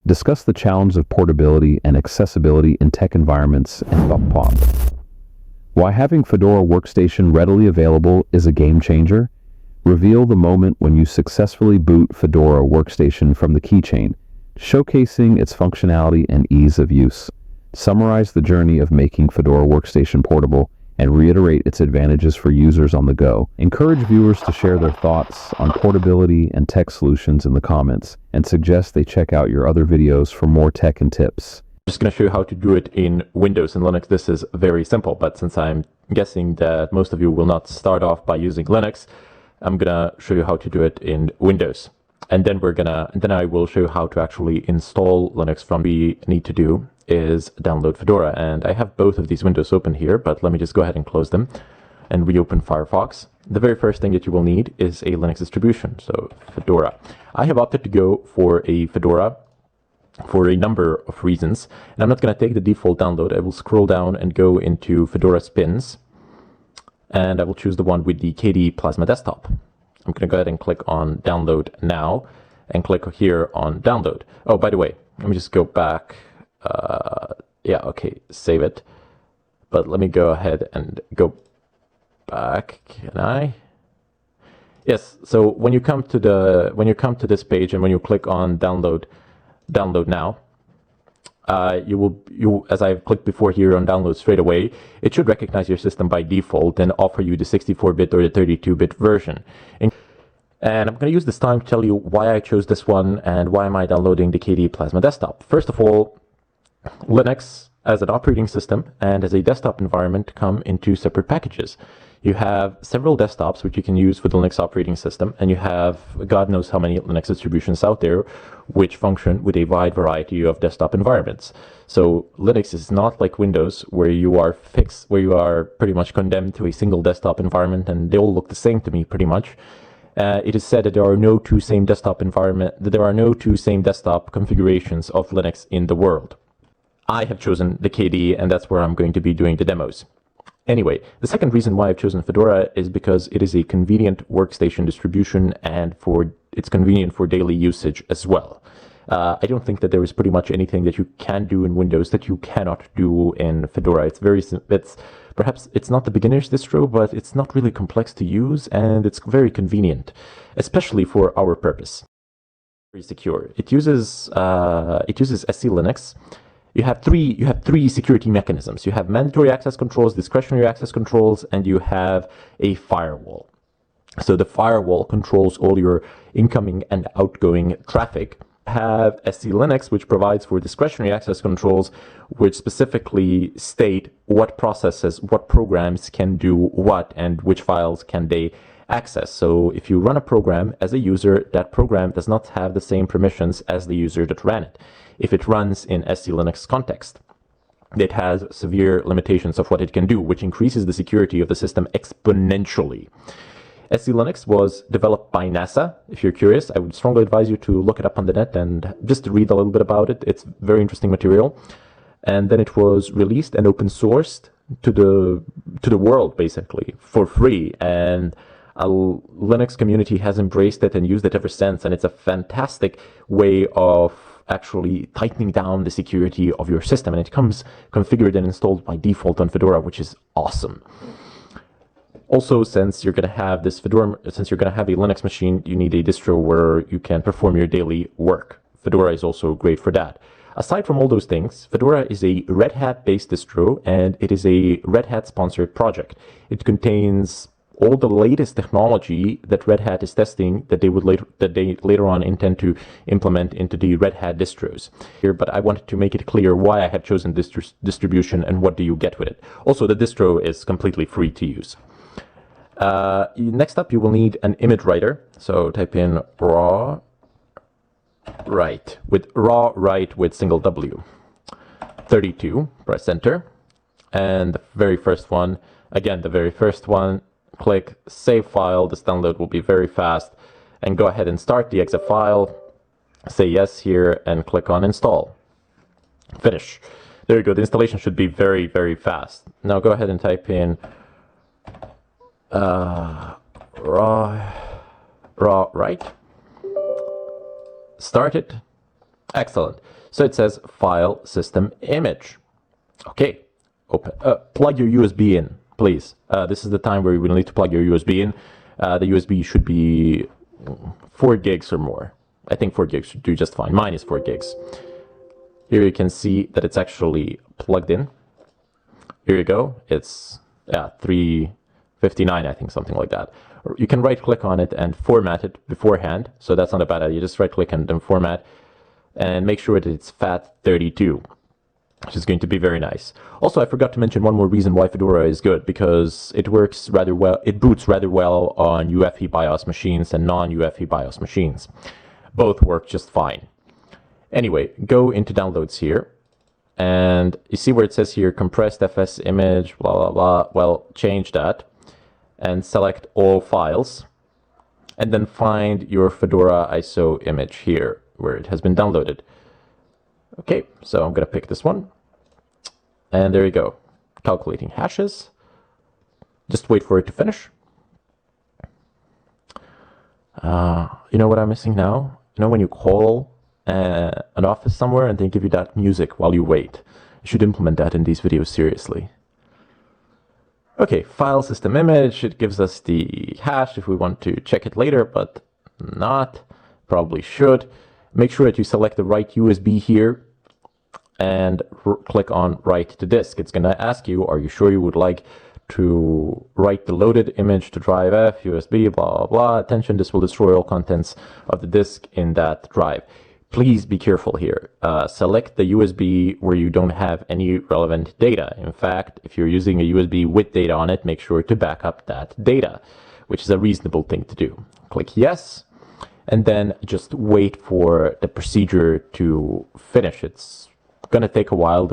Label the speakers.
Speaker 1: Discuss the challenge of portability and accessibility in tech environments and pop. Why having Fedora Workstation readily available is a game changer. Reveal the moment when you successfully boot Fedora Workstation from the keychain, showcasing its functionality and ease of use. Summarize the journey of making Fedora Workstation portable and reiterate its advantages for users on the go. Encourage viewers to share their thoughts on portability and tech solutions in the comments, and suggest they check out your other videos for more tech and tips.
Speaker 2: I'm just going to show you how to do it in Windows and Linux. This is very simple, but since I'm guessing that most of you will not start off by using Linux, I'm going to show you how to do it in Windows. And then I will show you how to actually install Linux from. What we need to do is download Fedora, and I have both of these windows open here, but let me just go ahead and close them and reopen Firefox. The very first thing that you will need is a Linux distribution, so Fedora. I have opted to go for a Fedora for a number of reasons, and I'm not going to take the default download. I will scroll down and go into Fedora Spins, and I will choose the one with the KDE Plasma Desktop. I'm going to go ahead and click on Download Now, and click here on Download. Oh, by the way, let me just go back. Yeah, okay, save it. But let me go ahead and go back. Can I? Yes. So when you come to this page and when you click on Download Now, as I've clicked before here on Download straight away, it should recognize your system by default and offer you the 64-bit or the 32-bit version. And I'm going to use this time to tell you why I chose this one and why am I downloading the KDE Plasma Desktop. First of all, Linux as an operating system and as a desktop environment come in two separate packages. You have several desktops which you can use for the Linux operating system, and you have God knows how many Linux distributions out there which function with a wide variety of desktop environments. So Linux is not like Windows where you are pretty much condemned to a single desktop environment and they all look the same to me pretty much. It is said that there are no two same desktop configurations of Linux in the world. I have chosen the KDE, and that's where I'm going to be doing the demos. Anyway, the second reason why I've chosen Fedora is because it is a convenient workstation distribution, and it's convenient for daily usage as well. I don't think that there is pretty much anything that you can do in Windows that you cannot do in Fedora. Perhaps it's not the beginner's distro, but it's not really complex to use, and it's very convenient, especially for our purpose. Very secure. It uses SC Linux. You have three security mechanisms. You have mandatory access controls, discretionary access controls, and you have a firewall. So the firewall controls all your incoming and outgoing traffic. Have SC Linux, which provides for discretionary access controls, which specifically state what processes, what programs can do what, and which files can they access. So if you run a program as a user, that program does not have the same permissions as the user that ran it. If it runs in SC Linux context, it has severe limitations of what it can do, which increases the security of the system exponentially. SC Linux was developed by NASA. If you're curious, I would strongly advise you to look it up on the net and just read a little bit about it. It's very interesting material. And then it was released and open sourced to the world, basically, for free. And a Linux community has embraced it and used it ever since. And it's a fantastic way of actually tightening down the security of your system. And it comes configured and installed by default on Fedora, which is awesome. Also, since you're going to have a Linux machine, you need a distro where you can perform your daily work. Fedora is also great for that. Aside from all those things, Fedora is a Red Hat-based distro, and it is a Red Hat-sponsored project. It contains all the latest technology that Red Hat is testing that they later on intend to implement into the Red Hat distros. But I wanted to make it clear why I have chosen this distribution and what do you get with it. Also, the distro is completely free to use. Next up, you will need an image writer. So type in raw write with single W. 32, press enter. And the very first one, click save file. This download will be very fast. And go ahead and start the exe file. Say yes here and click on install. Finish. There you go. The installation should be very, very fast. Now go ahead and type in raw write. Start it. Excellent. So it says File System Image. Okay, open. Plug your USB in, please. This is the time where you will need to plug your USB in. The USB should be 4 gigs or more. I think 4 gigs should do just fine. Mine is 4 gigs. Here you can see that it's actually plugged in. Here you go. It's 359, I think, something like that. Or you can right-click on it and format it beforehand. So that's not a bad idea. Just right-click and then format, and make sure that it's FAT32, which is going to be very nice. Also, I forgot to mention one more reason why Fedora is good, because it works rather well. It boots rather well on UEFI BIOS machines and non-UEFI BIOS machines. Both work just fine. Anyway, go into downloads here, and you see where it says here compressed FS image, blah, blah, blah. Well, change that and select all files, and then find your Fedora ISO image here where it has been downloaded. Okay, so I'm going to pick this one, and there you go. Calculating hashes. Just wait for it to finish. You know what I'm missing now? You know when you call an office somewhere and they give you that music while you wait? You should implement that in these videos seriously. Okay, file system image. It gives us the hash if we want to check it later, but not. Probably should. Make sure that you select the right USB here and click on write to disk. It's going to ask you, are you sure you would like to write the loaded image to drive F, USB, blah, blah, blah. Attention, this will destroy all contents of the disk in that drive. Please be careful here. Select the USB where you don't have any relevant data. In fact, if you're using a USB with data on it, make sure to back up that data, which is a reasonable thing to do. Click yes, and then just wait for the procedure to finish. It's going to take a while.